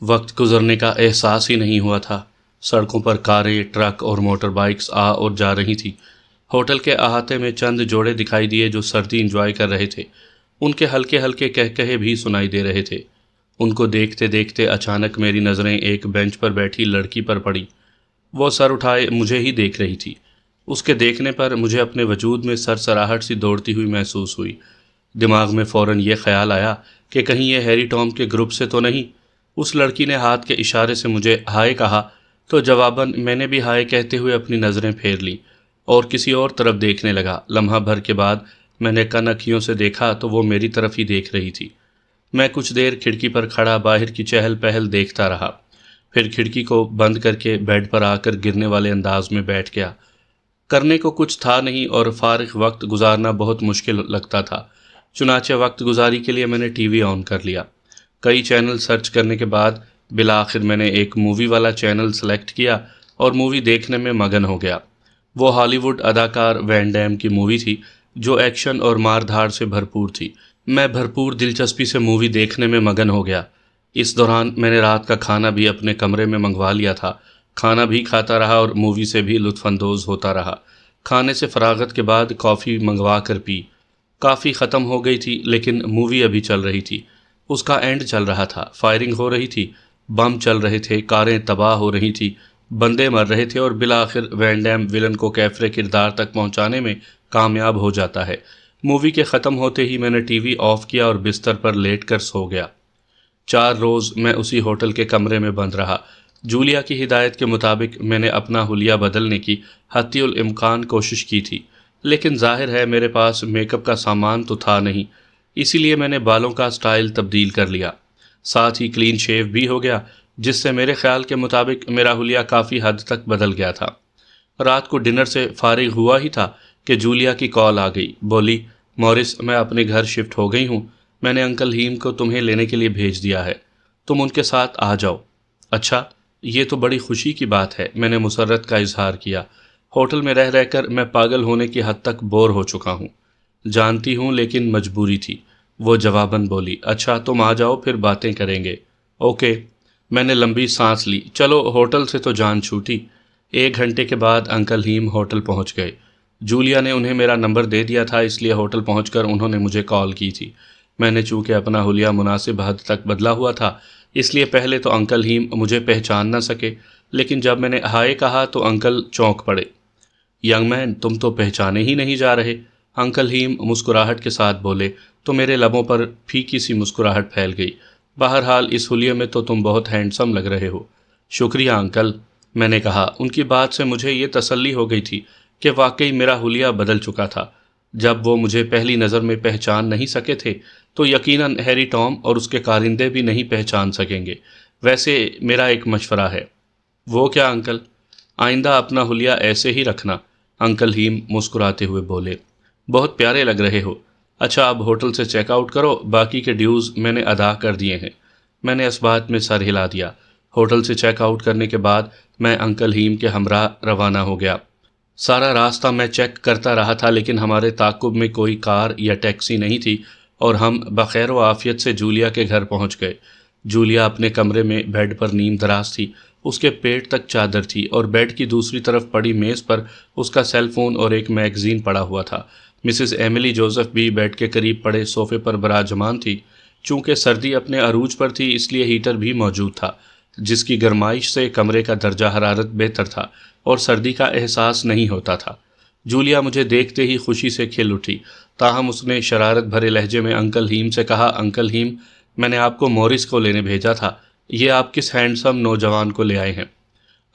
وقت گزرنے کا احساس ہی نہیں ہوا تھا۔ سڑکوں پر کاریں، ٹرک اور موٹر بائکس آ اور جا رہی تھیں۔ ہوٹل کے احاطے میں چند جوڑے دکھائی دیے جو سردی انجوائے کر رہے تھے۔ ان کے ہلکے ہلکے کہکہے بھی سنائی دے رہے تھے۔ ان کو دیکھتے دیکھتے اچانک میری نظریں ایک بینچ پر بیٹھی لڑکی پر پڑی۔ وہ سر اٹھائے مجھے ہی دیکھ رہی تھی۔ اس کے دیکھنے پر مجھے اپنے وجود میں سرسراہٹ سی دوڑتی ہوئی محسوس ہوئی۔ دماغ میں فوراً یہ خیال آیا کہ کہیں یہ ہیری ٹام کے گروپ سے تو نہیں۔ اس لڑکی نے ہاتھ کے اشارے سے مجھے ہائے کہا تو جواباً میں نے بھی ہائے کہتے ہوئے اپنی نظریں پھیر لیں اور کسی اور طرف دیکھنے لگا۔ لمحہ بھر کے بعد میں نے کن اکھیوں سے دیکھا تو وہ میری طرف ہی دیکھ رہی تھی۔ میں کچھ دیر کھڑکی پر کھڑا باہر کی چہل پہل دیکھتا رہا، پھر کھڑکی کو بند کر کے بیڈ پر آ کر گرنے والے انداز میں بیٹھ گیا۔ کرنے کو کچھ تھا نہیں اور فارغ وقت گزارنا بہت مشکل لگتا تھا، چنانچہ وقت گزاری کے لیے میں نے ٹی وی آن کر لیا۔ کئی چینل سرچ کرنے کے بعد بالآخر میں نے ایک مووی والا چینل سلیکٹ کیا اور مووی دیکھنے میں مگن ہو گیا۔ وہ ہالی ووڈ اداکار وین ڈیم کی مووی تھی جو ایکشن اور مار دھاڑ سے بھرپور تھی۔ میں بھرپور دلچسپی سے مووی دیکھنے میں مگن ہو گیا۔ اس دوران میں نے رات کا کھانا بھی اپنے کمرے میں منگوا لیا تھا۔ کھانا بھی کھاتا رہا اور مووی سے بھی لطف اندوز ہوتا رہا۔ کھانے سے فراغت کے بعد کافی منگوا کر پی۔ کافی ختم ہو گئی تھی لیکن مووی ابھی چل رہی تھی۔ اس کا اینڈ چل رہا تھا، فائرنگ ہو رہی تھی، بم چل رہے تھے، کاریں تباہ ہو رہی تھیں، بندے مر رہے تھے اور بالآخر وین ڈیم ولن کو کیفرے کردار تک پہنچانے میں کامیاب ہو جاتا ہے۔ مووی کے ختم ہوتے ہی میں نے ٹی وی آف کیا اور بستر پر لیٹ کر سو گیا۔ 4 روز میں اسی ہوٹل کے کمرے میں بند رہا۔ جولیا کی ہدایت کے مطابق میں نے اپنا حلیہ بدلنے کی حتی الامکان کوشش کی تھی، لیکن ظاہر ہے میرے پاس میک اپ کا سامان تو تھا نہیں، اسی لیے میں نے بالوں کا سٹائل تبدیل کر لیا، ساتھ ہی کلین شیو بھی ہو گیا، جس سے میرے خیال کے مطابق میرا حلیہ کافی حد تک بدل گیا تھا۔ رات کو ڈنر سے فارغ ہوا ہی تھا کہ جولیا کی کال آ گئی۔ بولی، مورس، میں اپنے گھر شفٹ ہو گئی ہوں، میں نے انکل ہیم کو تمہیں لینے کے لیے بھیج دیا ہے، تم ان کے ساتھ آ جاؤ۔ اچھا، یہ تو بڑی خوشی کی بات ہے، میں نے مسرت کا اظہار کیا۔ ہوٹل میں رہ کر میں پاگل ہونے کی حد تک بور ہو چکا ہوں۔ جانتی ہوں لیکن مجبوری تھی، وہ جواباً بولی۔ اچھا تم آ جاؤ پھر باتیں کریں گے۔ اوکے، میں نے لمبی سانس لی۔ چلو ہوٹل سے تو جان چھوٹی۔ 1 گھنٹے کے بعد انکل ہیم ہوٹل پہنچ گئے۔ جولیا نے انہیں میرا نمبر دے دیا تھا، اس لیے ہوٹل پہنچ کر انہوں نے مجھے کال کی تھی۔ میں نے چونکہ اپنا حلیہ مناسب حد تک بدلا ہوا تھا، اس لیے پہلے تو انکل ہیم مجھے پہچان نہ سکے، لیکن جب میں نے ہائے کہا تو انکل چونک پڑے۔ ینگ مین، تم تو پہچانے ہی نہیں جا رہے، انکل ہیم مسکراہٹ کے ساتھ بولے تو میرے لبوں پر پھیکی سی مسکراہٹ پھیل گئی۔ بہرحال اس حلیے میں تو تم بہت ہینڈسم لگ رہے ہو۔ شکریہ انکل، میں نے کہا۔ ان کی بات سے مجھے یہ تسلی ہو گئی تھی کہ واقعی میرا حلیہ بدل چکا تھا۔ جب وہ مجھے پہلی نظر میں پہچان نہیں سکے تھے تو یقیناً ہیری ٹام اور اس کے کارندے بھی نہیں پہچان سکیں گے۔ ویسے میرا ایک مشورہ ہے۔ وہ کیا انکل؟ آئندہ اپنا حلیہ ایسے ہی رکھنا، انکل ہیم مسکراتے ہوئے بولے۔ بہت پیارے لگ رہے ہو۔ اچھا اب ہوٹل سے چیک آؤٹ کرو، باقی کے ڈیوز میں نے ادا کر دیے ہیں۔ میں نے اس بات میں سر ہلا دیا۔ ہوٹل سے چیک آؤٹ کرنے کے بعد میں انکل ہیم کے ہمراہ روانہ ہو گیا۔ سارا راستہ میں چیک کرتا رہا تھا لیکن ہمارے تعاقب میں کوئی کار یا ٹیکسی نہیں تھی اور ہم بخیر و عافیت سے جولیا کے گھر پہنچ گئے۔ جولیا اپنے کمرے میں بیڈ پر نیم دراز تھی، اس کے پیٹ تک چادر تھی اور بیڈ کی دوسری طرف پڑی میز پر اس کا سیل فون اور ایک میگزین پڑا ہوا تھا۔ مسز ایملی جوزف بھی بیڈ کے قریب پڑے صوفے پر براجمان تھی۔ چونکہ سردی اپنے عروج پر تھی اس لیے ہیٹر بھی موجود تھا، جس کی گرمائش سے کمرے کا درجہ حرارت بہتر تھا اور سردی کا احساس نہیں ہوتا تھا۔ جولیا مجھے دیکھتے ہی خوشی سے کھل اٹھی، تاہم اس نے شرارت بھرے لہجے میں انکل ہیم سے کہا، انکل ہیم، میں نے آپ کو مورس کو لینے بھیجا تھا، یہ آپ کس ہینڈسم نوجوان کو لے آئے ہیں؟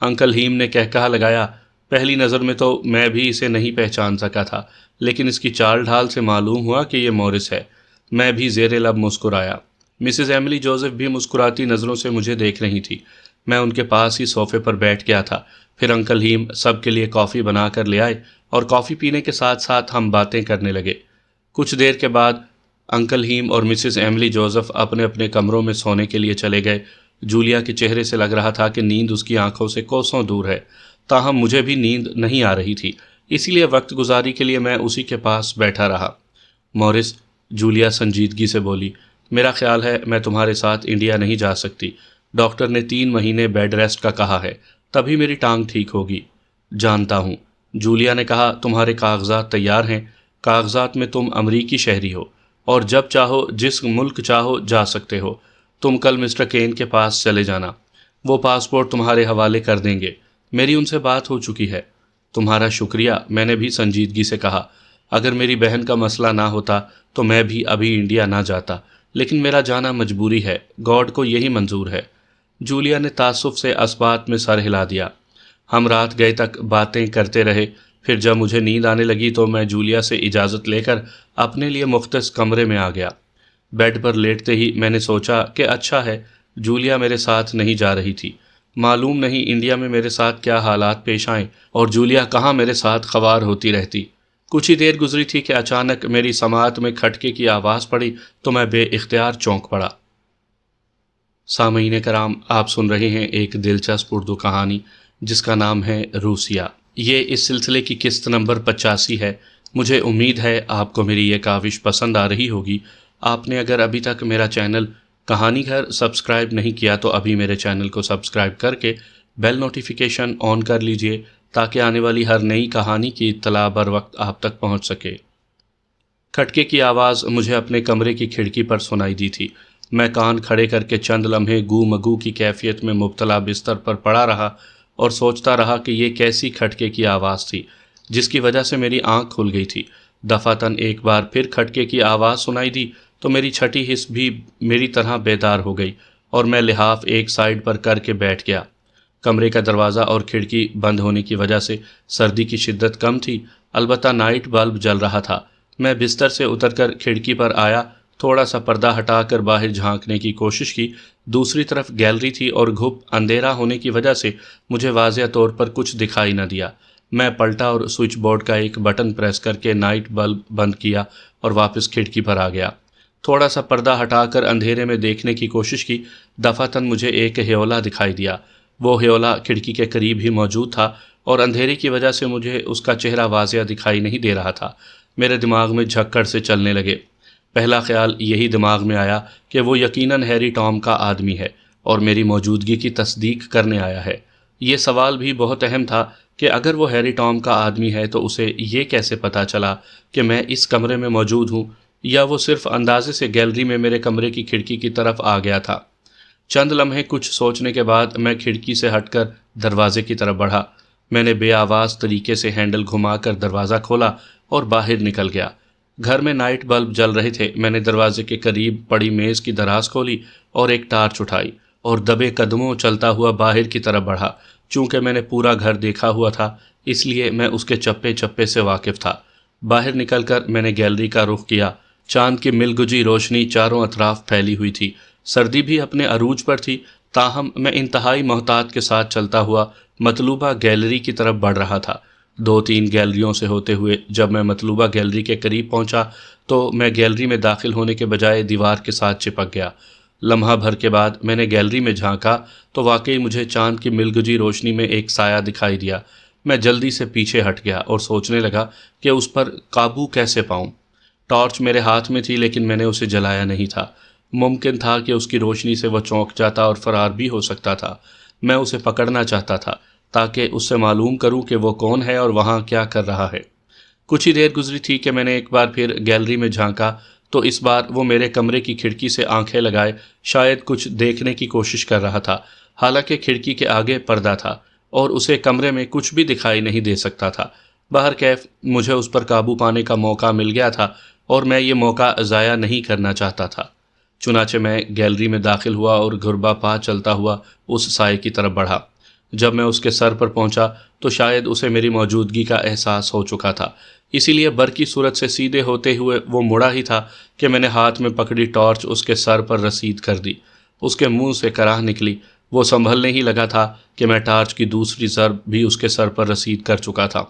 انکل ہیم نے کہا لگایا، پہلی نظر میں تو میں بھی اسے نہیں پہچان سکا تھا، لیکن اس کی چال ڈھال سے معلوم ہوا کہ یہ مورس ہے۔ میں بھی زیر لب مسکرایا۔ مسز ایملی جوزف بھی مسکراتی نظروں سے مجھے دیکھ رہی تھی۔ میں ان کے پاس ہی صوفے پر بیٹھ گیا تھا۔ پھر انکل ہیم سب کے لیے کافی بنا کر لے آئے اور کافی پینے کے ساتھ ساتھ ہم باتیں کرنے لگے۔ کچھ دیر کے بعد انکل ہیم اور مسز ایملی جوزف اپنے اپنے کمروں میں سونے کے لیے چلے گئے۔ جولیا کے چہرے سے لگ رہا تھا کہ نیند اس کی آنکھوں سے کوسوں دور ہے، تاہم مجھے بھی نیند نہیں آ رہی تھی، اسی لیے وقت گزاری کے لیے میں اسی کے پاس بیٹھا رہا۔ مورس، جولیا سنجیدگی سے بولی، میرا خیال ہے میں تمہارے ساتھ انڈیا نہیں جا سکتی۔ ڈاکٹر نے 3 مہینے بیڈ ریسٹ کا کہا ہے، تبھی میری ٹانگ ٹھیک ہوگی۔ جانتا ہوں، جولیا نے کہا۔ تمہارے کاغذات تیار ہیں۔ کاغذات میں تم امریکی شہری ہو اور جب چاہو جس ملک چاہو جا سکتے ہو۔ تم کل مسٹر کین کے پاس چلے جانا، وہ پاسپورٹ تمہارے حوالے کر دیں گے۔ میری ان سے بات ہو چکی ہے۔ تمہارا شکریہ، میں نے بھی سنجیدگی سے کہا۔ اگر میری بہن کا مسئلہ نہ ہوتا تو میں بھی ابھی انڈیا نہ جاتا، لیکن میرا جانا مجبوری ہے، گاڈ کو یہی منظور ہے۔ جولیا نے تعصب سے اسبات میں سر ہلا دیا۔ ہم رات گئے تک باتیں کرتے رہے، پھر جب مجھے نیند آنے لگی تو میں جولیا سے اجازت لے کر اپنے لیے مختص کمرے میں آ گیا۔ بیڈ پر لیٹتے ہی میں نے سوچا کہ اچھا ہے جولیا میرے ساتھ نہیں جا رہی تھی۔ معلوم نہیں انڈیا میں میرے ساتھ کیا حالات پیش آئیں اور جولیا کہاں میرے ساتھ خوار ہوتی رہتی۔ کچھ ہی دیر گزری تھی کہ اچانک میری سماعت میں کھٹکے کی آواز پڑی تو میں بے اختیار چونک پڑا۔ سامعین کرام، آپ سن رہے ہیں ایک دلچسپ اردو کہانی جس کا نام ہے روسیہ۔ یہ اس سلسلے کی قسط نمبر 85 ہے۔ مجھے امید ہے آپ کو میری یہ کاوش پسند آ رہی ہوگی۔ آپ نے اگر ابھی تک میرا چینل کہانی گھر سبسکرائب نہیں کیا تو ابھی میرے چینل کو سبسکرائب کر کے بیل نوٹیفیکیشن آن کر لیجئے تاکہ آنے والی ہر نئی کہانی کی اطلاع بر وقت آپ تک پہنچ سکے۔ کھٹکے کی آواز مجھے اپنے کمرے کی کھڑکی پر سنائی دی تھی۔ میں کان کھڑے کر کے چند لمحے گو مگو کی کیفیت میں مبتلا بستر پر پڑا رہا اور سوچتا رہا کہ یہ کیسی کھٹکے کی آواز تھی جس کی وجہ سے میری آنکھ کھل گئی تھی۔ دفعتاً ایک بار پھر کھٹکے کی آواز سنائی دی تو میری چھٹی حس بھی میری طرح بیدار ہو گئی اور میں لحاف ایک سائیڈ پر کر کے بیٹھ گیا۔ کمرے کا دروازہ اور کھڑکی بند ہونے کی وجہ سے سردی کی شدت کم تھی، البتہ نائٹ بلب جل رہا تھا۔ میں بستر سے اتر کر کھڑکی پر آیا، تھوڑا سا پردہ ہٹا کر باہر جھانکنے کی کوشش کی۔ دوسری طرف گیلری تھی اور گھپ اندھیرا ہونے کی وجہ سے مجھے واضح طور پر کچھ دکھائی نہ دیا۔ میں پلٹا اور سوئچ بورڈ کا ایک بٹن پریس کر کے نائٹ بلب بند کیا اور واپس کھڑکی پر آ گیا۔ تھوڑا سا پردہ ہٹا کر اندھیرے میں دیکھنے کی کوشش کی۔ دفعتاً مجھے ایک ہیولا دکھائی دیا۔ وہ ہیولا کھڑکی کے قریب ہی موجود تھا اور اندھیرے کی وجہ سے مجھے اس کا چہرہ واضح دکھائی نہیں دے رہا تھا۔ میرے دماغ میں جھکڑ سے چلنے لگے۔ پہلا خیال یہی دماغ میں آیا کہ وہ یقیناً ہیری ٹام کا آدمی ہے اور میری موجودگی کی تصدیق کرنے آیا ہے۔ یہ سوال بھی بہت اہم تھا کہ اگر وہ ہیری ٹام کا آدمی ہے تو اسے یہ کیسے پتہ چلا کہ میں اس کمرے میں موجود ہوں، یا وہ صرف اندازے سے گیلری میں میرے کمرے کی کھڑکی کی طرف آ گیا تھا۔ چند لمحے کچھ سوچنے کے بعد میں کھڑکی سے ہٹ کر دروازے کی طرف بڑھا۔ میں نے بے آواز طریقے سے ہینڈل گھما کر دروازہ کھولا اور باہر نکل گیا۔ گھر میں نائٹ بلب جل رہے تھے۔ میں نے دروازے کے قریب پڑی میز کی دراز کھولی اور ایک ٹارچ اٹھائی اور دبے قدموں چلتا ہوا باہر کی طرف بڑھا۔ چونکہ میں نے پورا گھر دیکھا ہوا تھا اس لیے میں اس کے چپے چپے سے واقف تھا۔ باہر نکل کر میں نے گیلری کا رخ کیا۔ چاند کی ملگجی روشنی چاروں اطراف پھیلی ہوئی تھی۔ سردی بھی اپنے عروج پر تھی، تاہم میں انتہائی محتاط کے ساتھ چلتا ہوا مطلوبہ گیلری کی طرف بڑھ رہا تھا۔ 2-3 گیلریوں سے ہوتے ہوئے جب میں مطلوبہ گیلری کے قریب پہنچا تو میں گیلری میں داخل ہونے کے بجائے دیوار کے ساتھ چپک گیا۔ لمحہ بھر کے بعد میں نے گیلری میں جھانکا تو واقعی مجھے چاند کی ملگجی روشنی میں ایک سایہ دکھائی دیا۔ میں جلدی سے پیچھے ہٹ گیا اور سوچنے لگا کہ اس پر قابو کیسے پاؤں۔ ٹارچ میرے ہاتھ میں تھی لیکن میں نے اسے جلایا نہیں تھا۔ ممکن تھا کہ اس کی روشنی سے وہ چونک جاتا اور فرار بھی ہو سکتا تھا۔ میں اسے پکڑنا چاہتا تھا تاکہ اس سے معلوم کروں کہ وہ کون ہے اور وہاں کیا کر رہا ہے۔ کچھ ہی دیر گزری تھی کہ میں نے ایک بار پھر گیلری میں جھانکا تو اس بار وہ میرے کمرے کی کھڑکی سے آنکھیں لگائے شاید کچھ دیکھنے کی کوشش کر رہا تھا، حالانکہ کھڑکی کے آگے پردہ تھا اور اسے کمرے میں کچھ بھی دکھائی نہیں دے سکتا تھا۔ بہرکیف مجھے اس پر قابو پانے کا موقع مل گیا تھا اور میں یہ موقع ضائع نہیں کرنا چاہتا تھا۔ چنانچہ میں گیلری میں داخل ہوا اور گھربا پا چلتا ہوا اس سائے کی طرف بڑھا۔ جب میں اس کے سر پر پہنچا تو شاید اسے میری موجودگی کا احساس ہو چکا تھا، اسی لیے برقی صورت سے سیدھے ہوتے ہوئے وہ مڑا ہی تھا کہ میں نے ہاتھ میں پکڑی ٹارچ اس کے سر پر رسید کر دی۔ اس کے منہ سے کراہ نکلی۔ وہ سنبھلنے ہی لگا تھا کہ میں ٹارچ کی دوسری ضرب بھی اس کے سر پر رسید کر چکا تھا۔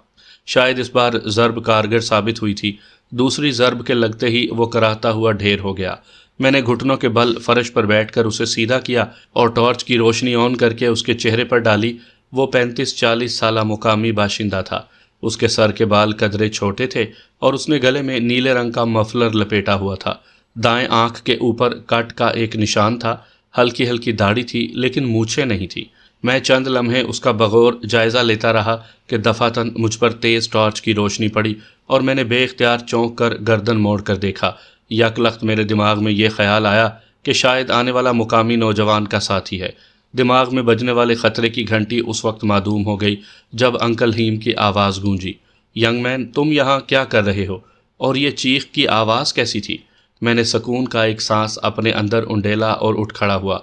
شاید اس بار ضرب کارگر ثابت ہوئی تھی۔ دوسری ضرب کے لگتے ہی وہ کراہتا ہوا ڈھیر ہو گیا۔ میں نے گھٹنوں کے بل فرش پر بیٹھ کر اسے سیدھا کیا اور ٹارچ کی روشنی آن کر کے اس کے چہرے پر ڈالی۔ وہ 35-40 سالہ مقامی باشندہ تھا۔ اس کے سر کے بال قدرے چھوٹے تھے اور اس نے گلے میں نیلے رنگ کا مفلر لپیٹا ہوا تھا۔ دائیں آنکھ کے اوپر کٹ کا ایک نشان تھا۔ ہلکی ہلکی داڑھی تھی لیکن مونچھیں نہیں تھی۔ میں چند لمحے اس کا بغور جائزہ لیتا رہا کہ دفعتاً مجھ پر تیز ٹارچ کی روشنی پڑی اور میں نے بے اختیار چونک کر گردن موڑ کر دیکھا۔ یک لخت میرے دماغ میں یہ خیال آیا کہ شاید آنے والا مقامی نوجوان کا ساتھی ہے۔ دماغ میں بجنے والے خطرے کی گھنٹی اس وقت معدوم ہو گئی جب انکل ہیم کی آواز گونجی، ینگ مین تم یہاں کیا کر رہے ہو؟ اور یہ چیخ کی آواز کیسی تھی؟ میں نے سکون کا ایک سانس اپنے اندر انڈیلا اور اٹھ کھڑا ہوا۔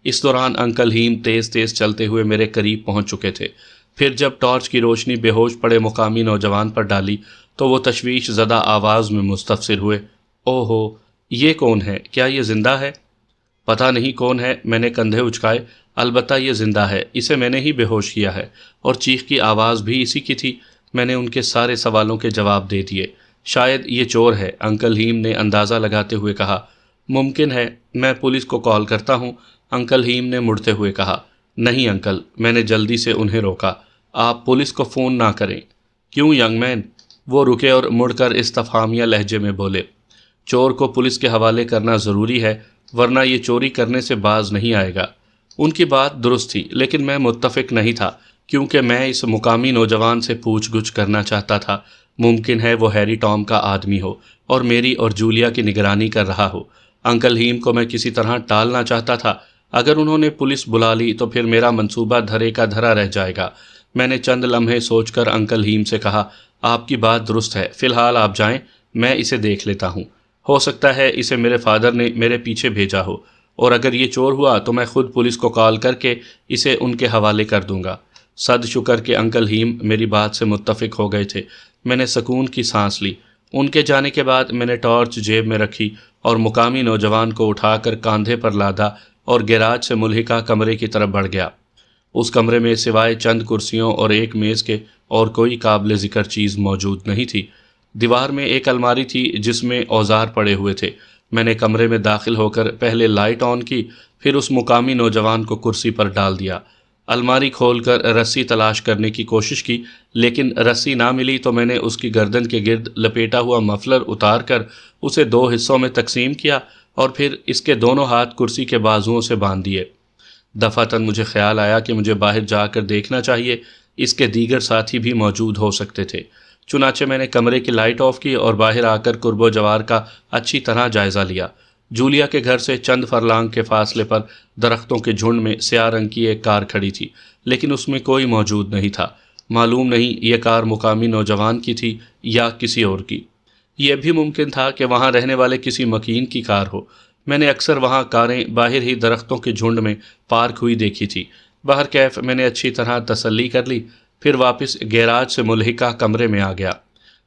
اس دوران انکل ہیم تیز تیز چلتے ہوئے میرے قریب پہنچ چکے تھے۔ پھر جب ٹارچ کی روشنی بے ہوش پڑے مقامی نوجوان پر ڈالی تو وہ تشویش زدہ آواز میں مستفسر ہوئے، او ہو، یہ کون ہے؟ کیا یہ زندہ ہے؟ پتہ نہیں کون ہے، میں نے کندھے اچکائے۔ البتہ یہ زندہ ہے، اسے میں نے ہی بے ہوش کیا ہے، اور چیخ کی آواز بھی اسی کی تھی۔ میں نے ان کے سارے سوالوں کے جواب دے دیے۔ شاید یہ چور ہے، انکل ہیم نے اندازہ لگاتے ہوئے کہا۔ ممکن ہے، میں پولیس کو کال کرتا ہوں، انکل ہیم نے مڑتے ہوئے کہا۔ نہیں انکل، میں نے جلدی سے انہیں روکا، آپ پولیس کو فون نہ کریں۔ کیوں ینگ مین؟ وہ رکے اور مڑ کر استفہامیہ لہجے میں بولے۔ چور کو پولیس کے حوالے کرنا ضروری ہے، ورنہ یہ چوری کرنے سے باز نہیں آئے گا۔ ان کی بات درست تھی، لیکن میں متفق نہیں تھا، کیونکہ میں اس مقامی نوجوان سے پوچھ گچھ کرنا چاہتا تھا۔ ممکن ہے وہ ہیری ٹام کا آدمی ہو اور میری اور جولیا کی نگرانی کر رہا ہو۔ انکل ہیم کو میں کسی طرح ٹالنا چاہتا تھا۔ اگر انہوں نے پولیس بلا لی تو پھر میرا منصوبہ دھرے کا دھرا رہ جائے گا۔ میں نے چند لمحے سوچ کر انکل ہیم سے کہا، آپ کی بات درست ہے، فی الحال آپ جائیں، میں اسے دیکھ لیتا ہوں۔ ہو سکتا ہے اسے میرے فادر نے میرے پیچھے بھیجا ہو، اور اگر یہ چور ہوا تو میں خود پولیس کو کال کر کے اسے ان کے حوالے کر دوں گا۔ صد شکر کہ انکل ہیم میری بات سے متفق ہو گئے تھے۔ میں نے سکون کی سانس لی۔ ان کے جانے کے بعد میں نے ٹارچ جیب میں رکھی اور مقامی نوجوان کو اٹھا کر کاندھے پر لادا اور گیراج سے ملحقہ کمرے کی طرف بڑھ گیا۔ اس کمرے میں سوائے چند کرسیوں اور ایک میز کے اور کوئی قابل ذکر چیز موجود نہیں تھی۔ دیوار میں ایک الماری تھی جس میں اوزار پڑے ہوئے تھے۔ میں نے کمرے میں داخل ہو کر پہلے لائٹ آن کی، پھر اس مقامی نوجوان کو کرسی پر ڈال دیا۔ الماری کھول کر رسی تلاش کرنے کی کوشش کی، لیکن رسی نہ ملی تو میں نے اس کی گردن کے گرد لپیٹا ہوا مفلر اتار کر اسے 2 حصوں میں تقسیم کیا اور پھر اس کے دونوں ہاتھ کرسی کے بازوؤں سے باندھ دیے۔ دفعتاً مجھے خیال آیا کہ مجھے باہر جا کر دیکھنا چاہیے، اس کے دیگر ساتھی بھی موجود ہو سکتے تھے۔ چنانچہ میں نے کمرے کی لائٹ آف کی اور باہر آ کر قرب و جوار کا اچھی طرح جائزہ لیا۔ جولیا کے گھر سے چند فرلانگ کے فاصلے پر درختوں کے جھنڈ میں سیاہ رنگ کی ایک کار کھڑی تھی، لیکن اس میں کوئی موجود نہیں تھا۔ معلوم نہیں یہ کار مقامی نوجوان کی تھی یا کسی اور کی۔ یہ بھی ممکن تھا کہ وہاں رہنے والے کسی مکین کی کار ہو۔ میں نے اکثر وہاں کاریں باہر ہی درختوں کے جھنڈ میں پارک ہوئی دیکھی تھی۔ باہر کیف میں نے اچھی طرح تسلی کر لی، پھر واپس گیراج سے ملحقہ کمرے میں آ گیا۔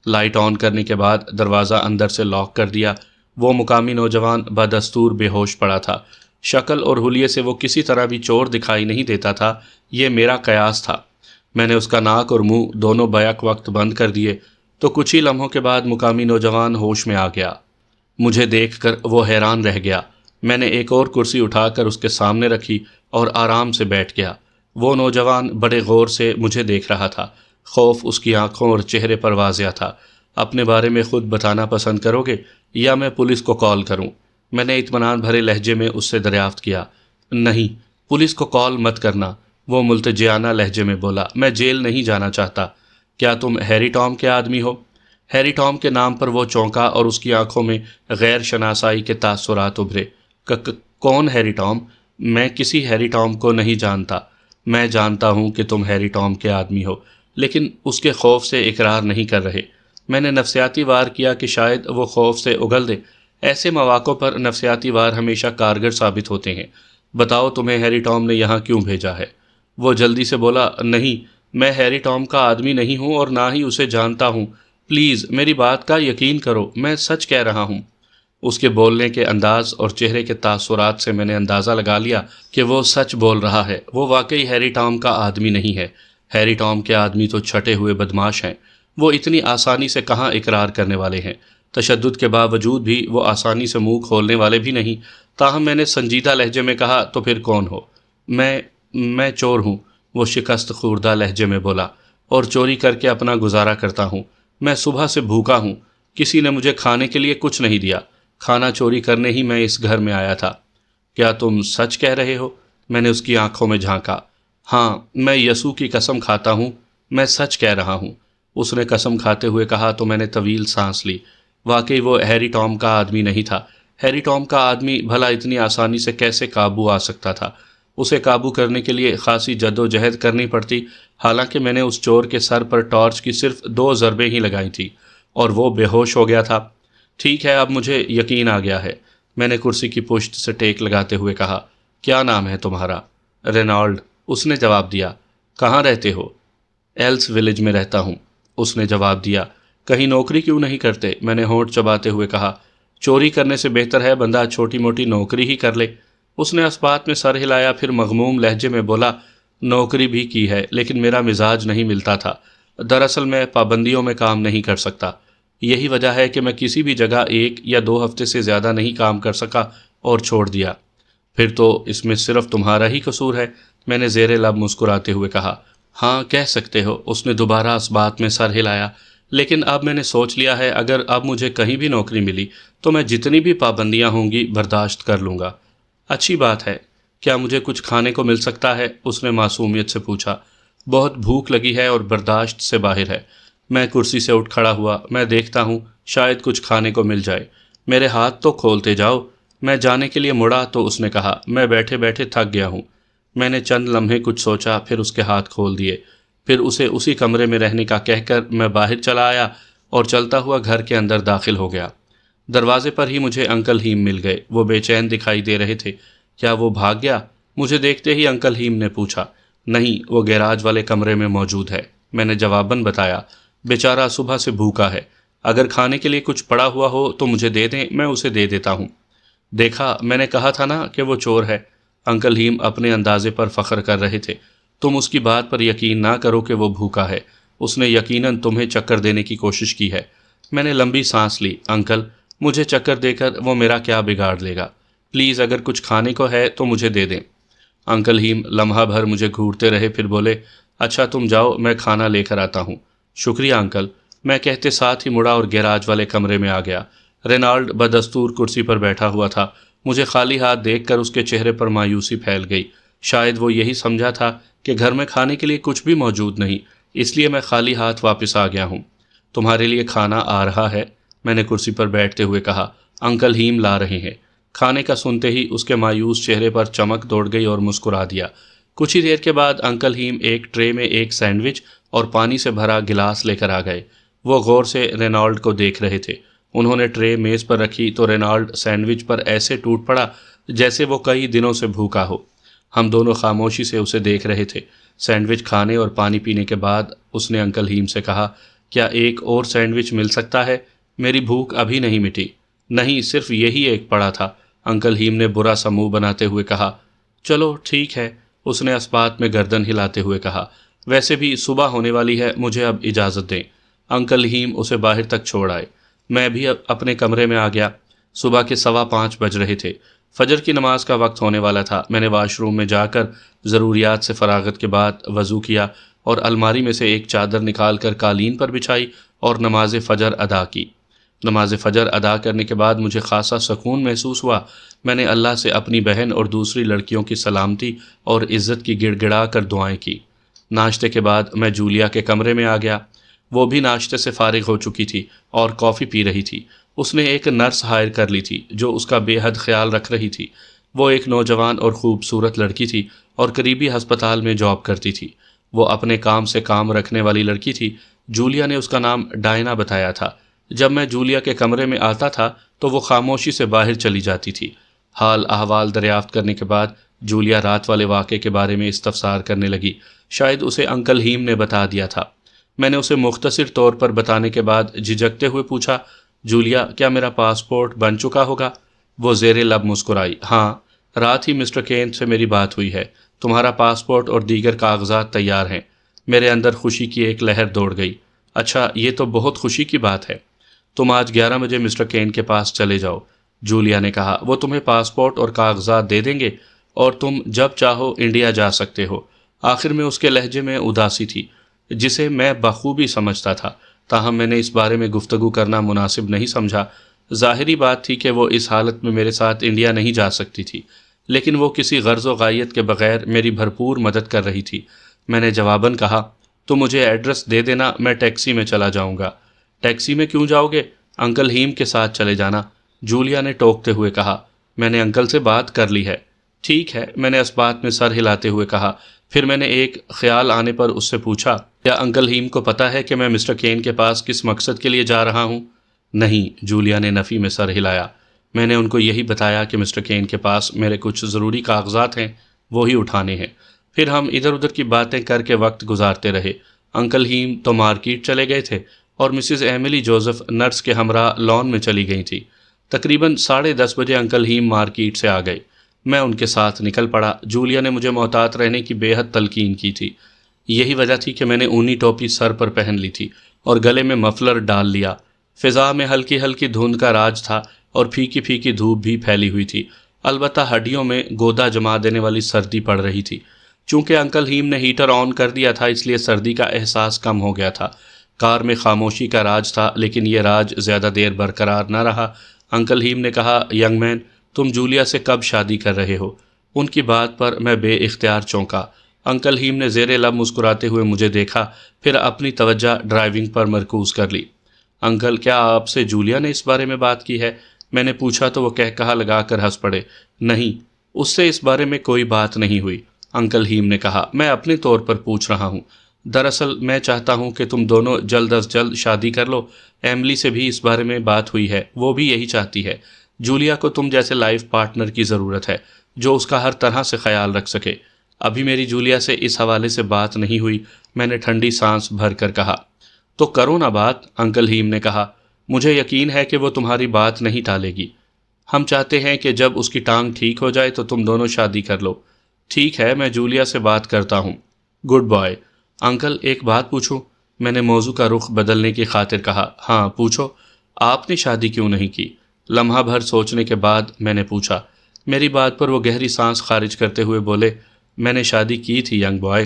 لائٹ آن کرنے کے بعد دروازہ اندر سے لاک کر دیا۔ وہ مقامی نوجوان بدستور بے ہوش پڑا تھا۔ شکل اور حلیے سے وہ کسی طرح بھی چور دکھائی نہیں دیتا تھا، یہ میرا قیاس تھا۔ میں نے اس کا ناک اور منہ دونوں بیک وقت بند کر دیے تو کچھ ہی لمحوں کے بعد مقامی نوجوان ہوش میں آ گیا۔ مجھے دیکھ کر وہ حیران رہ گیا۔ میں نے ایک اور کرسی اٹھا کر اس کے سامنے رکھی اور آرام سے بیٹھ گیا۔ وہ نوجوان بڑے غور سے مجھے دیکھ رہا تھا۔ خوف اس کی آنکھوں اور چہرے پر واضح تھا۔ اپنے بارے میں خود بتانا پسند کرو گے یا میں پولیس کو کال کروں؟ میں نے اطمینان بھرے لہجے میں اس سے دریافت کیا۔ نہیں، پولیس کو کال مت کرنا، وہ ملتجیانہ لہجے میں بولا۔ میں جیل نہیں جانا چاہتا۔ کیا تم ہیری ٹام کے آدمی ہو؟ ہیری ٹام کے نام پر وہ چونکا اور اس کی آنکھوں میں غیر شناسائی کے تاثرات ابھرے۔ کون ہیری ٹام؟ میں کسی ہیری ٹام کو نہیں جانتا۔ میں جانتا ہوں کہ تم ہیری ٹام کے آدمی ہو، لیکن اس کے خوف سے اقرار نہیں کر رہے۔ میں نے نفسیاتی وار کیا کہ شاید وہ خوف سے اگل دے۔ ایسے مواقع پر نفسیاتی وار ہمیشہ کارگر ثابت ہوتے ہیں۔ بتاؤ تمہیں ہیری ٹام نے یہاں کیوں بھیجا ہے؟ وہ جلدی سے بولا، نہیں، میں ہیری ٹام کا آدمی نہیں ہوں اور نہ ہی اسے جانتا ہوں۔ پلیز میری بات کا یقین کرو، میں سچ کہہ رہا ہوں۔ اس کے بولنے کے انداز اور چہرے کے تاثرات سے میں نے اندازہ لگا لیا کہ وہ سچ بول رہا ہے۔ وہ واقعی ہیری ٹام کا آدمی نہیں ہے۔ ہیری ٹام کے آدمی تو چھٹے ہوئے بدماش ہیں۔ وہ اتنی آسانی سے کہاں اقرار کرنے والے ہیں؟ تشدد کے باوجود بھی وہ آسانی سے منہ کھولنے والے بھی نہیں۔ تاہم میں نے سنجیدہ لہجے میں کہا، تو پھر کون ہو؟ میں چور ہوں، وہ شکست خوردہ لہجے میں بولا، اور چوری کر کے اپنا گزارا کرتا ہوں۔ میں صبح سے بھوکا ہوں، کسی نے مجھے کھانے کے لیے کچھ نہیں دیا۔ کھانا چوری کرنے ہی میں اس گھر میں آیا تھا۔ کیا تم سچ کہہ رہے ہو؟ میں نے اس کی آنکھوں میں جھانکا۔ ہاں، میں یسوع کی قسم کھاتا ہوں، میں سچ کہہ رہا ہوں، اس نے قسم کھاتے ہوئے کہا تو میں نے طویل سانس لی۔ واقعی وہ ہیری ٹام کا آدمی نہیں تھا۔ ہیری ٹام کا آدمی بھلا اتنی آسانی سے کیسے قابو آ سکتا تھا؟ اسے قابو کرنے کے لیے خاصی جد و جہد کرنی پڑتی، حالانکہ میں نے اس چور کے سر پر ٹارچ کی صرف 2 ضربیں ہی لگائی تھی اور وہ بے ہوش ہو گیا تھا۔ ٹھیک ہے، اب مجھے یقین آ گیا ہے، میں نے کرسی کی پشت سے ٹیک لگاتے ہوئے کہا۔ کیا نام ہے تمہارا؟ رینالڈ، اس نے جواب دیا۔ کہاں رہتے ہو؟ ایلس ولیج میں رہتا ہوں، اس نے جواب دیا۔ کہیں نوکری کیوں نہیں کرتے؟ میں نے ہونٹ چباتے ہوئے کہا۔ چوری کرنے سے بہتر ہے بندہ چھوٹی موٹی نوکری ہی کر لے۔ اس نے اس بات میں سر ہلایا، پھر مغموم لہجے میں بولا، نوکری بھی کی ہے لیکن میرا مزاج نہیں ملتا تھا۔ دراصل میں پابندیوں میں کام نہیں کر سکتا، یہی وجہ ہے کہ میں کسی بھی جگہ 1 یا 2 ہفتے سے زیادہ نہیں کام کر سکا اور چھوڑ دیا۔ پھر تو اس میں صرف تمہارا ہی قصور ہے، میں نے زیر لب مسکراتے ہوئے کہا۔ ہاں، کہہ سکتے ہو، اس نے دوبارہ اس بات میں سر ہلایا، لیکن اب میں نے سوچ لیا ہے اگر اب مجھے کہیں بھی نوکری ملی تو میں جتنی بھی پابندیاں ہوں گی برداشت کر لوں گا۔ اچھی بات ہے، کیا مجھے کچھ کھانے کو مل سکتا ہے؟ اس نے معصومیت سے پوچھا۔ بہت بھوک لگی ہے اور برداشت سے باہر ہے۔ میں کرسی سے اٹھ کھڑا ہوا۔ میں دیکھتا ہوں، شاید کچھ کھانے کو مل جائے۔ میرے ہاتھ تو کھولتے جاؤ۔ میں جانے کے لیے مڑا تو اس نے کہا، میں بیٹھے بیٹھے تھک گیا ہوں۔ میں نے چند لمحے کچھ سوچا، پھر اس کے ہاتھ کھول دیے۔ پھر اسے اسی کمرے میں رہنے کا کہہ کر میں باہر چلا آیا اور چلتا ہوا گھر کے اندر داخل ہو گیا۔ دروازے پر ہی مجھے انکل ہیم مل گئے۔ وہ بے چین دکھائی دے رہے تھے۔ کیا وہ بھاگ گیا؟ مجھے دیکھتے ہی انکل ہیم نے پوچھا۔ نہیں، وہ گیراج والے کمرے میں موجود ہے، میں نے جواباً بتایا۔ بیچارہ صبح سے بھوکا ہے، اگر کھانے کے لیے کچھ پڑا ہوا ہو تو مجھے دے دیں، میں اسے دے دیتا ہوں۔ دیکھا، میں نے کہا تھا نا کہ وہ چور ہے۔ انکل ہیم اپنے اندازے پر فخر کر رہے تھے۔ تم اس کی بات پر یقین نہ کرو کہ وہ بھوکا ہے، اس نے یقیناً تمہیں چکر دینے کی کوشش کی ہے۔ میں نے لمبی سانس لی۔ انکل، مجھے چکر دے کر وہ میرا کیا بگاڑ لے گا؟ پلیز اگر کچھ کھانے کو ہے تو مجھے دے دیں۔ انکل ہیم لمحہ بھر مجھے گھورتے رہے، پھر بولے، اچھا تم جاؤ، میں کھانا لے کر آتا ہوں۔ شکریہ انکل، میں کہتے ساتھ ہی مڑا اور گیراج والے کمرے میں آ گیا۔ رینالڈ بدستور کرسی پر بیٹھا ہوا تھا۔ مجھے خالی ہاتھ دیکھ کر اس کے چہرے پر مایوسی پھیل گئی۔ شاید وہ یہی سمجھا تھا کہ گھر میں کھانے کے لیے کچھ بھی موجود نہیں، اس لیے میں خالی ہاتھ واپس آ گیا ہوں۔ تمہارے لیے کھانا آ رہا ہے، میں نے کرسی پر بیٹھتے ہوئے کہا۔ انکل ہیم لا رہے ہیں۔ کھانے کا سنتے ہی اس کے مایوس چہرے پر چمک دوڑ گئی اور مسکرا دیا۔ کچھ ہی دیر کے بعد انکل ہیم ایک ٹرے میں ایک سینڈوچ اور پانی سے بھرا گلاس لے کر آ گئے۔ وہ غور سے رینالڈ کو دیکھ رہے تھے۔ انہوں نے ٹرے میز پر رکھی تو رینالڈ سینڈوچ پر ایسے ٹوٹ پڑا جیسے وہ کئی دنوں سے بھوکا ہو۔ ہم دونوں خاموشی سے اسے دیکھ رہے تھے۔ سینڈوچ کھانے اور پانی پینے کے بعد اس نے انکل ہیم سے کہا، کیا ایک اور سینڈوچ مل سکتا ہے؟ میری بھوک ابھی نہیں مٹی۔ نہیں، صرف یہی ایک پڑا تھا، انکل ہیم نے برا سا منہ بناتے ہوئے کہا۔ چلو ٹھیک ہے، اس نے اس بات میں گردن ہلاتے ہوئے کہا۔ ویسے بھی صبح ہونے والی ہے، مجھے اب اجازت دیں۔ انکل ہیم اسے باہر تک چھوڑ آئے۔ میں بھی اپنے کمرے میں آ گیا۔ صبح کے 5:15 بج رہے تھے۔ فجر کی نماز کا وقت ہونے والا تھا۔ میں نے واش روم میں جا کر ضروریات سے فراغت کے بعد وضو کیا اور الماری میں سے ایک چادر نکال کر قالین پر بچھائی اور نماز فجر ادا کی۔ نماز فجر ادا کرنے کے بعد مجھے خاصا سکون محسوس ہوا۔ میں نے اللہ سے اپنی بہن اور دوسری لڑکیوں کی سلامتی اور عزت کی گڑ گڑا کر دعائیں کی۔ ناشتے کے بعد میں جولیا کے کمرے میں آ گیا۔ وہ بھی ناشتے سے فارغ ہو چکی تھی اور کافی پی رہی تھی۔ اس نے ایک نرس ہائر کر لی تھی جو اس کا بے حد خیال رکھ رہی تھی۔ وہ ایک نوجوان اور خوبصورت لڑکی تھی اور قریبی ہسپتال میں جاب کرتی تھی۔ وہ اپنے کام سے کام رکھنے والی لڑکی تھی۔ جولیا نے اس کا نام ڈائنا بتایا تھا۔ جب میں جولیا کے کمرے میں آتا تھا تو وہ خاموشی سے باہر چلی جاتی تھی۔ حال احوال دریافت کرنے کے بعد جولیا رات والے واقعے کے بارے میں استفسار کرنے لگی۔ شاید اسے انکل ہیم نے بتا دیا تھا۔ میں نے اسے مختصر طور پر بتانے کے بعد جھجکتے ہوئے پوچھا، جولیا، کیا میرا پاسپورٹ بن چکا ہوگا؟ وہ زیر لب مسکرائی۔ ہاں، رات ہی مسٹر کین سے میری بات ہوئی ہے۔ تمہارا پاسپورٹ اور دیگر کاغذات تیار ہیں۔ میرے اندر خوشی کی ایک لہر دوڑ گئی۔ اچھا، یہ تو بہت خوشی کی بات ہے۔ تم آج 11 بجے مسٹر کین کے پاس چلے جاؤ، جولیا نے کہا۔ وہ تمہیں پاسپورٹ اور کاغذات دے دیں گے اور تم جب چاہو انڈیا جا سکتے ہو۔ آخر میں اس کے لہجے میں اداسی تھی جسے میں بخوبی سمجھتا تھا، تاہم میں نے اس بارے میں گفتگو کرنا مناسب نہیں سمجھا۔ ظاہری بات تھی کہ وہ اس حالت میں میرے ساتھ انڈیا نہیں جا سکتی تھی۔ لیکن وہ کسی غرض و غایت کے بغیر میری بھرپور مدد کر رہی تھی۔ میں نے جواباً کہا، تو مجھے ایڈریس دے دینا، میں ٹیکسی میں چلا جاؤں گا۔ ٹیکسی میں کیوں جاؤ گے؟ انکل ہیم کے ساتھ چلے جانا، جولیا نے ٹوکتے ہوئے کہا۔ میں نے انکل سے بات کر لی ہے۔ ٹھیک ہے، میں نے اس بات میں سر ہلاتے ہوئے کہا۔ پھر میں نے ایک خیال آنے پر اس سے پوچھا، کیا انکل ہیم کو پتہ ہے کہ میں مسٹر کین کے پاس کس مقصد کے لیے جا رہا ہوں؟ نہیں، جولیا نے نفی میں سر ہلایا۔ میں نے ان کو یہی بتایا کہ مسٹر کین کے پاس میرے کچھ ضروری کاغذات ہیں، وہی اٹھانے ہیں۔ پھر ہم ادھر ادھر کی باتیں کر کے وقت گزارتے رہے۔ انکل ہیم تو مارکیٹ چلے گئے تھے اور مسز ایملی جوزف نرس کے ہمراہ لان میں چلی گئی تھی۔ تقریباً 10:30 بجے انکل ہیم مارکیٹ سے آ گئے۔ میں ان کے ساتھ نکل پڑا۔ جولیا نے مجھے محتاط رہنے کی بے حد تلقین کی تھی۔ یہی وجہ تھی کہ میں نے اونی ٹوپی سر پر پہن لی تھی اور گلے میں مفلر ڈال لیا۔ فضا میں ہلکی ہلکی دھند کا راج تھا اور پھیکی پھیکی دھوپ بھی پھیلی ہوئی تھی، البتہ ہڈیوں میں گودا جما دینے والی سردی پڑ رہی تھی۔ چونکہ انکل ہیم نے ہیٹر آن کر دیا تھا، اس لیے سردی کا احساس کم ہو گیا تھا۔ کار میں خاموشی کا راج تھا، لیکن یہ راج زیادہ دیر برقرار نہ رہا۔ انکل ہیم نے کہا، ینگ مین، تم جولیا سے کب شادی کر رہے ہو؟ ان کی بات پر میں بے اختیار چونکا۔ انکل ہیم نے زیر لب مسکراتے ہوئے مجھے دیکھا، پھر اپنی توجہ ڈرائیونگ پر مرکوز کر لی۔ انکل، کیا آپ سے جولیا نے اس بارے میں بات کی ہے؟ میں نے پوچھا تو وہ کہا لگا کر ہنس پڑے۔ نہیں، اس سے اس بارے میں کوئی بات نہیں ہوئی، انکل ہیم نے کہا۔ میں اپنے طور پر پوچھ رہا ہوں۔ دراصل میں چاہتا ہوں کہ تم دونوں جلد از جلد شادی کر لو۔ ایملی سے بھی اس بارے میں بات ہوئی ہے، وہ بھی یہی چاہتی ہے۔ جولیا کو تم جیسے لائف پارٹنر کی ضرورت ہے جو اس کا ہر طرح سے خیال رکھ سکے۔ ابھی میری جولیا سے اس حوالے سے بات نہیں ہوئی، میں نے ٹھنڈی سانس بھر کر کہا۔ تو کرو نا بات، انکل ہیم نے کہا۔ مجھے یقین ہے کہ وہ تمہاری بات نہیں ٹالے گی۔ ہم چاہتے ہیں کہ جب اس کی ٹانگ ٹھیک ہو جائے تو تم دونوں شادی کر لو۔ ٹھیک ہے، میں جولیا سے بات کرتا ہوں۔ Good bye. انکل، ایک بات پوچھوں؟ میں نے موضوع کا رخ بدلنے کی خاطر کہا۔ ہاں پوچھو۔ آپ نے شادی کیوں نہیں کی؟ لمحہ بھر سوچنے کے بعد میں نے پوچھا۔ میری بات پر وہ گہری سانس خارج کرتے ہوئے بولے، میں نے شادی کی تھی ینگ بوائے۔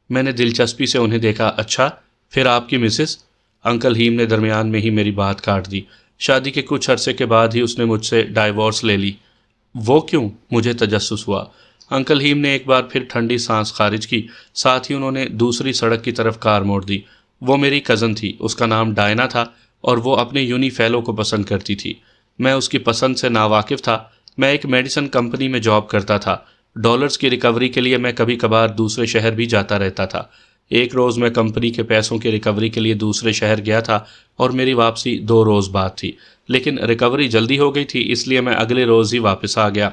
میں نے دلچسپی سے انہیں دیکھا۔ اچھا، پھر آپ کی مسز؟ انکل ہیم نے درمیان میں ہی میری بات کاٹ دی۔ شادی کے کچھ عرصے کے بعد ہی اس نے مجھ سے ڈائیورس لے لی۔ وہ کیوں؟ مجھے تجسس ہوا۔ انکل ہیم نے ایک بار پھر ٹھنڈی سانس خارج کی، ساتھ ہی انہوں نے دوسری سڑک کی طرف کار موڑ دی۔ وہ میری کزن تھی، اس کا نام ڈائنا تھا اور وہ اپنے یونی فیلو کو پسند کرتی تھی۔ میں اس کی پسند سے ناواقف تھا۔ میں ایک میڈیسن کمپنی میں جاب کرتا تھا۔ ڈالرز کی ریکوری کے لیے میں کبھی کبھار دوسرے شہر بھی جاتا رہتا تھا۔ ایک روز میں کمپنی کے پیسوں کی ریکوری کے لیے دوسرے شہر گیا تھا اور میری واپسی 2 روز بعد تھی، لیکن ریکوری جلدی ہو گئی تھی، اس لیے میں اگلے روز ہی واپس آ گیا۔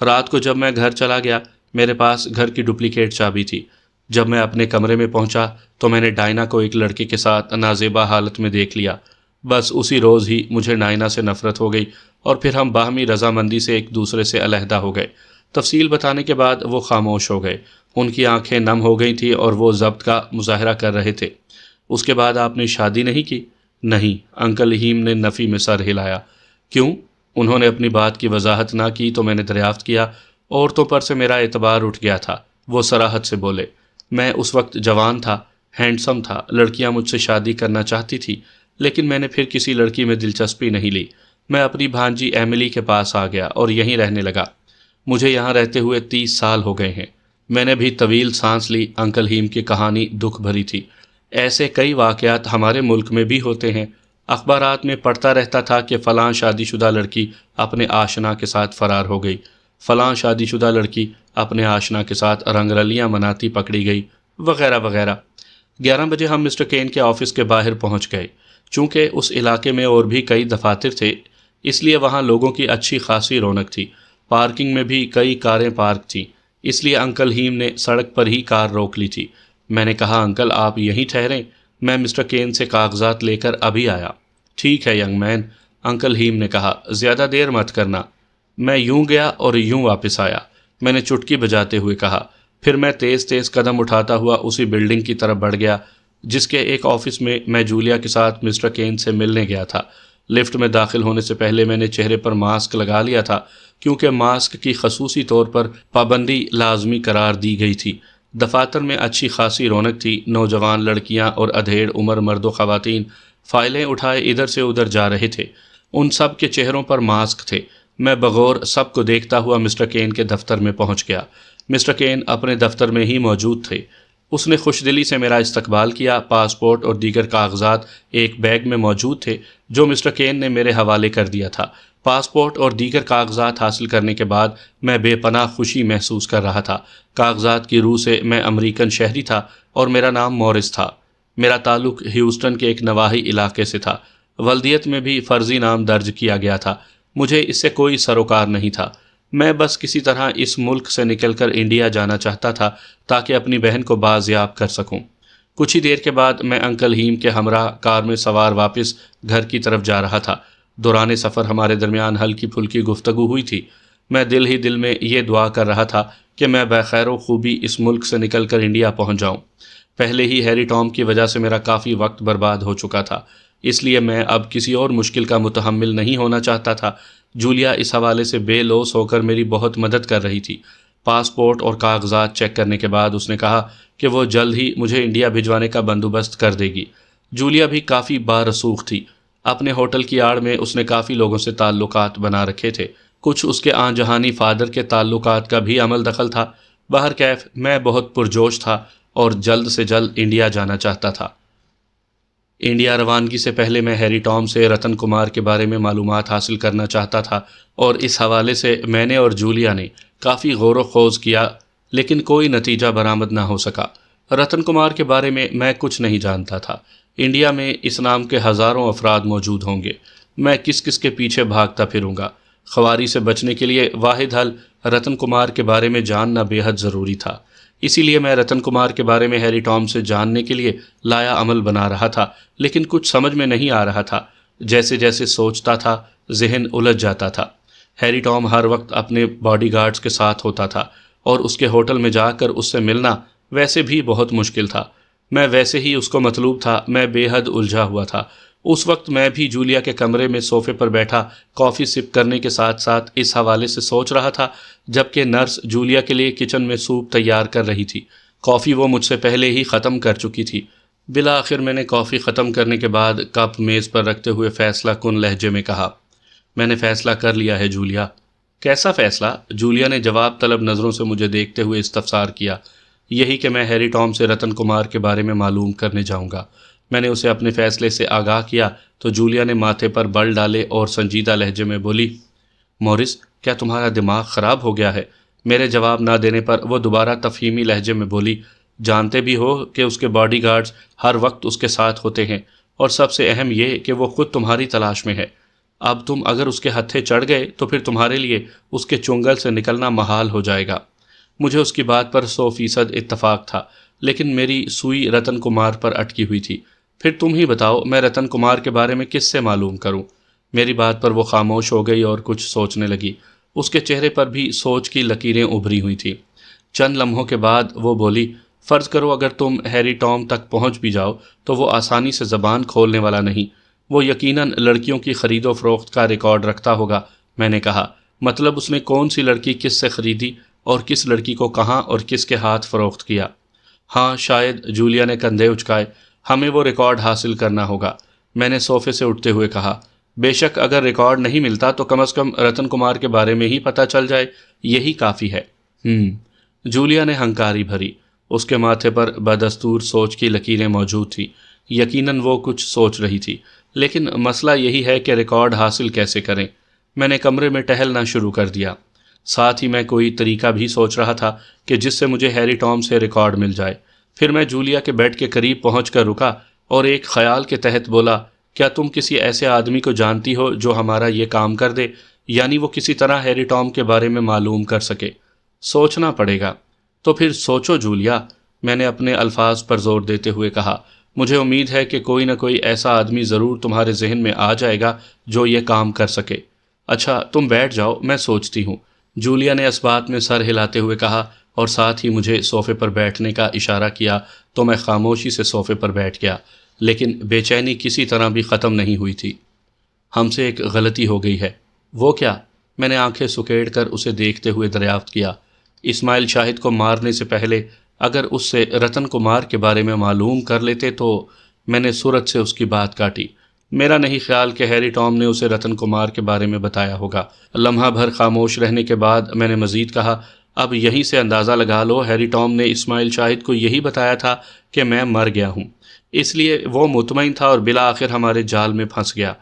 رات کو جب میں گھر چلا گیا، میرے پاس گھر کی ڈپلیکیٹ چابی تھی۔ جب میں اپنے کمرے میں پہنچا تو میں نے ڈائنا کو ایک لڑکے کے ساتھ نازیبا حالت میں دیکھ لیا۔ بس اسی روز ہی مجھے ڈائنا سے نفرت ہو گئی اور پھر ہم باہمی رضامندی سے ایک دوسرے سے علیحدہ ہو گئے۔ تفصیل بتانے کے بعد وہ خاموش ہو گئے۔ ان کی آنکھیں نم ہو گئی تھیں اور وہ ضبط کا مظاہرہ کر رہے تھے۔ اس کے بعد آپ نے شادی نہیں کی؟ نہیں، انکل ہیم نے نفی میں سر ہلایا۔ کیوں؟ انہوں نے اپنی بات کی وضاحت نہ کی تو میں نے دریافت کیا۔ عورتوں پر سے میرا اعتبار اٹھ گیا تھا، وہ صراحت سے بولے۔ میں اس وقت جوان تھا، ہینڈسم تھا، لڑکیاں مجھ سے شادی کرنا چاہتی تھی، لیکن میں نے پھر کسی لڑکی میں دلچسپی نہیں لی۔ میں اپنی بھانجی ایملی کے پاس آ گیا اور یہیں رہنے لگا۔ مجھے یہاں رہتے ہوئے 30 سال ہو گئے ہیں۔ میں نے بھی طویل سانس لی۔ انکل ہیم کی کہانی دکھ بھری تھی۔ ایسے کئی واقعات ہمارے ملک میں بھی ہوتے ہیں۔ اخبارات میں پڑھتا رہتا تھا کہ فلاں شادی شدہ لڑکی اپنے آشنا کے ساتھ فرار ہو گئی، فلاں شادی شدہ لڑکی اپنے آشنا کے ساتھ رنگ رلیاں مناتی پکڑی گئی، وغیرہ وغیرہ۔ 11 بجے ہم مسٹر کین کے آفس کے باہر پہنچ گئے۔ چونکہ اس علاقے میں اور بھی کئی دفاتر تھے، اس لیے وہاں لوگوں کی اچھی خاصی رونق تھی۔ پارکنگ میں بھی کئی کاریں پارک تھیں، اس لیے انکل ہیم نے سڑک پر ہی کار روک لی تھی۔ میں نے کہا، انکل آپ یہیں ٹھہریں، میں مسٹر کین سے کاغذات لے کر ابھی آیا۔ ٹھیک ہے ینگ مین، انکل ہیم نے کہا، زیادہ دیر مت کرنا۔ میں یوں گیا اور یوں واپس آیا، میں نے چٹکی بجاتے ہوئے کہا۔ پھر میں تیز تیز قدم اٹھاتا ہوا اسی بلڈنگ کی طرف بڑھ گیا جس کے ایک آفس میں جولیا کے ساتھ مسٹر کین سے ملنے گیا تھا۔ لفٹ میں داخل ہونے سے پہلے میں نے چہرے پر ماسک لگا لیا تھا، کیونکہ ماسک کی خصوصی طور پر پابندی لازمی قرار دی گئی تھی۔ دفاتر میں اچھی خاصی رونق تھی۔ نوجوان لڑکیاں اور ادھیڑ عمر مرد و خواتین فائلیں اٹھائے ادھر سے ادھر جا رہے تھے۔ ان سب کے چہروں پر ماسک تھے۔ میں بغور سب کو دیکھتا ہوا مسٹر کین کے دفتر میں پہنچ گیا۔ مسٹر کین اپنے دفتر میں ہی موجود تھے۔ اس نے خوش دلی سے میرا استقبال کیا۔ پاسپورٹ اور دیگر کاغذات ایک بیگ میں موجود تھے جو مسٹر کین نے میرے حوالے کر دیا تھا۔ پاسپورٹ اور دیگر کاغذات حاصل کرنے کے بعد میں بے پناہ خوشی محسوس کر رہا تھا۔ کاغذات کی روح سے میں امریکن شہری تھا اور میرا نام مورس تھا۔ میرا تعلق ہیوسٹن کے ایک نواحی علاقے سے تھا۔ ولدیت میں بھی فرضی نام درج کیا گیا تھا۔ مجھے اس سے کوئی سروکار نہیں تھا۔ میں بس کسی طرح اس ملک سے نکل کر انڈیا جانا چاہتا تھا تاکہ اپنی بہن کو بازیاب کر سکوں۔ کچھ ہی دیر کے بعد میں انکل ہیم کے ہمراہ کار میں سوار واپس گھر کی طرف جا رہا تھا۔ دوران سفر ہمارے درمیان ہلکی پھلکی گفتگو ہوئی تھی۔ میں دل ہی دل میں یہ دعا کر رہا تھا کہ میں بخیر و خوبی اس ملک سے نکل کر انڈیا پہنچ جاؤں۔ پہلے ہی ہیری ٹام کی وجہ سے میرا کافی وقت برباد ہو چکا تھا، اس لیے میں اب کسی اور مشکل کا متحمل نہیں ہونا چاہتا تھا۔ جولیا اس حوالے سے بے لوث ہو کر میری بہت مدد کر رہی تھی۔ پاسپورٹ اور کاغذات چیک کرنے کے بعد اس نے کہا کہ وہ جلد ہی مجھے انڈیا بھجوانے کا بندوبست کر دے گی۔ جولیا بھی کافی بارسوخ تھی۔ اپنے ہوٹل کی آڑ میں اس نے کافی لوگوں سے تعلقات بنا رکھے تھے۔ کچھ اس کے آن جہانی فادر کے تعلقات کا بھی عمل دخل تھا۔ بہرکیف میں بہت پرجوش تھا اور جلد سے جلد انڈیا جانا چاہتا تھا۔ انڈیا روانگی سے پہلے میں ہیری ٹام سے رتن کمار کے بارے میں معلومات حاصل کرنا چاہتا تھا اور اس حوالے سے میں نے اور جولیا نے کافی غور و خوض کیا، لیکن کوئی نتیجہ برآمد نہ ہو سکا۔ رتن کمار کے بارے میں کچھ نہیں جانتا تھا۔ انڈیا میں اس نام کے ہزاروں افراد موجود ہوں گے۔ میں کس کس کے پیچھے بھاگتا پھروں گا؟ خواری سے بچنے کے لیے واحد حل رتن کمار کے بارے میں جاننا بے حد ضروری تھا۔ اسی لیے میں رتن کمار کے بارے میں ہیری ٹام سے جاننے کے لیے لایا عمل بنا رہا تھا، لیکن کچھ سمجھ میں نہیں آ رہا تھا۔ جیسے جیسے سوچتا تھا ذہن الجھ جاتا تھا۔ ہیری ٹام ہر وقت اپنے باڈی گارڈز کے ساتھ ہوتا تھا اور اس کے ہوٹل میں جا کر اس سے ملنا ویسے بھی بہت مشکل تھا۔ میں ویسے ہی اس کو مطلوب تھا۔ میں بے حد الجھا ہوا تھا۔ اس وقت میں بھی جولیا کے کمرے میں صوفے پر بیٹھا کافی سپ کرنے کے ساتھ ساتھ اس حوالے سے سوچ رہا تھا، جبکہ نرس جولیا کے لیے کچن میں سوپ تیار کر رہی تھی۔ کافی وہ مجھ سے پہلے ہی ختم کر چکی تھی۔ بالآخر میں نے کافی ختم کرنے کے بعد کپ میز پر رکھتے ہوئے فیصلہ کن لہجے میں کہا، میں نے فیصلہ کر لیا ہے جولیا۔ کیسا فیصلہ؟ جولیا نے جواب طلب نظروں سے مجھے دیکھتے ہوئے استفسار کیا۔ یہی کہ میں ہیری ٹام سے رتن کمار کے بارے میں معلوم کرنے جاؤں گا۔ میں نے اسے اپنے فیصلے سے آگاہ کیا تو جولیا نے ماتھے پر بل ڈالے اور سنجیدہ لہجے میں بولی، مورس، کیا تمہارا دماغ خراب ہو گیا ہے؟ میرے جواب نہ دینے پر وہ دوبارہ تفہیمی لہجے میں بولی، جانتے بھی ہو کہ اس کے باڈی گارڈز ہر وقت اس کے ساتھ ہوتے ہیں، اور سب سے اہم یہ کہ وہ خود تمہاری تلاش میں ہے۔ اب تم اگر اس کے ہتھے چڑھ گئے تو پھر تمہارے لیے اس کے چنگل سے نکلنا محال ہو جائے گا۔ مجھے اس کی بات پر 100% اتفاق تھا، لیکن میری سوئی رتن کمار پر اٹکی ہوئی تھی۔ پھر تم ہی بتاؤ، میں رتن کمار کے بارے میں کس سے معلوم کروں؟ میری بات پر وہ خاموش ہو گئی اور کچھ سوچنے لگی۔ اس کے چہرے پر بھی سوچ کی لکیریں ابھری ہوئی تھیں۔ چند لمحوں کے بعد وہ بولی، فرض کرو اگر تم ہیری ٹام تک پہنچ بھی جاؤ تو وہ آسانی سے زبان کھولنے والا نہیں۔ وہ یقیناً لڑکیوں کی خرید و فروخت کا ریکارڈ رکھتا ہوگا۔ میں نے کہا، مطلب اس نے کون سی لڑکی کس سے خریدی اور کس لڑکی کو کہاں اور کس کے ہاتھ فروخت کیا؟ ہاں شاید، جولیا نے کندھے اچکائے، ہمیں وہ ریکارڈ حاصل کرنا ہوگا۔ میں نے صوفے سے اٹھتے ہوئے کہا، بے شک اگر ریکارڈ نہیں ملتا تو کم از کم رتن کمار کے بارے میں ہی پتہ چل جائے، یہی کافی ہے۔ جولیا نے ہنکاری بھری۔ اس کے ماتھے پر بدستور سوچ کی لکیریں موجود تھیں۔ یقیناً وہ کچھ سوچ رہی تھی، لیکن مسئلہ یہی ہے کہ ریکارڈ حاصل کیسے کریں۔ میں نے کمرے میں ٹہلنا شروع کر دیا۔ ساتھ ہی میں کوئی طریقہ بھی سوچ رہا تھا کہ جس سے مجھے ہیری ٹام سے ریکارڈ مل جائے۔ پھر میں جولیا کے بیڈ کے قریب پہنچ کر رکا اور ایک خیال کے تحت بولا، کیا تم کسی ایسے آدمی کو جانتی ہو جو ہمارا یہ کام کر دے، یعنی وہ کسی طرح ہیری ٹام کے بارے میں معلوم کر سکے؟ سوچنا پڑے گا۔ تو پھر سوچو جولیا، میں نے اپنے الفاظ پر زور دیتے ہوئے کہا۔ مجھے امید ہے کہ کوئی نہ کوئی ایسا آدمی ضرور تمہارے ذہن میں آ جائے گا جو یہ کام کر سکے۔ اچھا تم بیٹھ جاؤ، میں سوچتی ہوں، جولیا نے اس بات میں سر ہلاتے ہوئے کہا اور ساتھ ہی مجھے صوفے پر بیٹھنے کا اشارہ کیا تو میں خاموشی سے صوفے پر بیٹھ گیا، لیکن بے چینی کسی طرح بھی ختم نہیں ہوئی تھی۔ ہم سے ایک غلطی ہو گئی ہے۔ وہ کیا؟ میں نے آنکھیں سکیڑ کر اسے دیکھتے ہوئے دریافت کیا۔ اسماعیل شاہد کو مارنے سے پہلے اگر اس سے رتن کمار کے بارے میں معلوم کر لیتے تو… میں نے صورت سے اس کی بات کاٹی۔ میرا نہیں خیال کہ ہیری ٹام نے اسے رتن کمار کے بارے میں بتایا ہوگا۔ لمحہ بھر خاموش رہنے کے بعد میں نے مزید کہا، اب یہیں سے اندازہ لگا لو ہیری ٹام نے اسماعیل شاہد کو یہی بتایا تھا کہ میں مر گیا ہوں، اس لیے وہ مطمئن تھا اور بالآخر ہمارے جال میں پھنس گیا۔